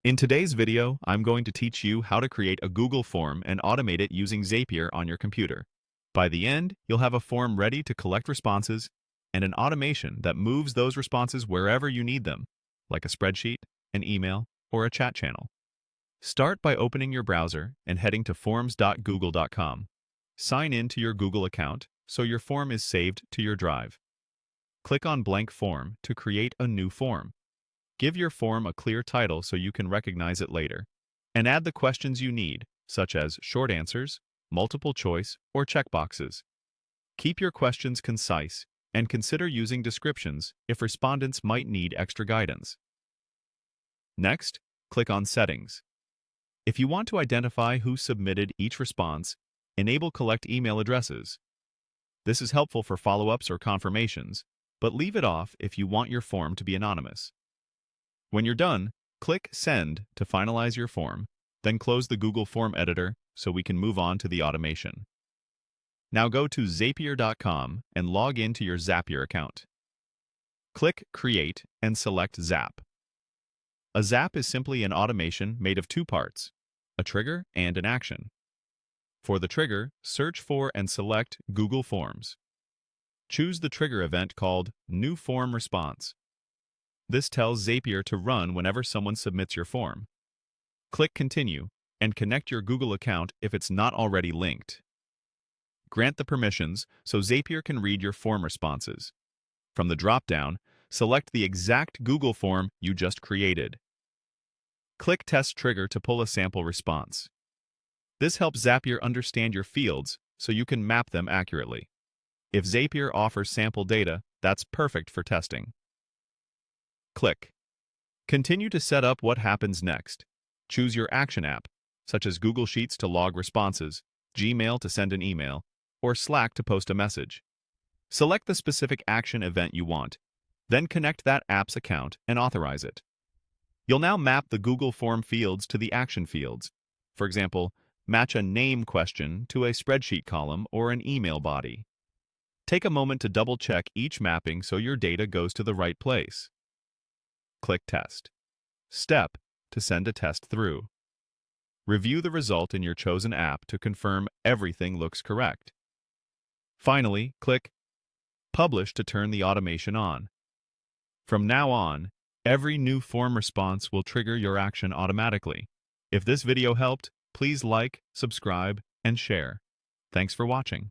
In today's video, I'm going to teach you how to create a Google form and automate it using Zapier on your computer. By the end, you'll have a form ready to collect responses and an automation that moves those responses wherever you need them, like a spreadsheet, an email, or a chat channel. Start by opening your browser and heading to forms.google.com. Sign in to your Google account so your form is saved to your drive. Click on Blank Form to create a new form. Give your form a clear title so you can recognize it later, and add the questions you need, such as short answers, multiple choice, or checkboxes. Keep your questions concise, and consider using descriptions if respondents might need extra guidance. Next, click on Settings. If you want to identify who submitted each response, enable Collect Email Addresses. This is helpful for follow-ups or confirmations, but leave it off if you want your form to be anonymous. When you're done, click Send to finalize your form, then close the Google Form Editor so we can move on to the automation. Now go to Zapier.com and log into your Zapier account. Click Create and select Zap. A zap is simply an automation made of two parts, a trigger and an action. For the trigger, search for and select Google Forms. Choose the trigger event called New Form Response. This tells Zapier to run whenever someone submits your form. Click Continue and connect your Google account if it's not already linked. Grant the permissions so Zapier can read your form responses. From the drop-down, select the exact Google form you just created. Click Test Trigger to pull a sample response. This helps Zapier understand your fields so you can map them accurately. If Zapier offers sample data, that's perfect for testing. Click. Continue to set up what happens next. Choose your action app, such as Google Sheets to log responses, Gmail to send an email, or Slack to post a message. Select the specific action event you want, then connect that app's account and authorize it. You'll now map the Google Form fields to the action fields. For example, match a name question to a spreadsheet column or an email body. Take a moment to double-check each mapping so your data goes to the right place. Click Test. Step to send a test through. Review the result in your chosen app to confirm everything looks correct. Finally, click Publish to turn the automation on. From now on, every new form response will trigger your action automatically. If this video helped, please like, subscribe, and share. Thanks for watching.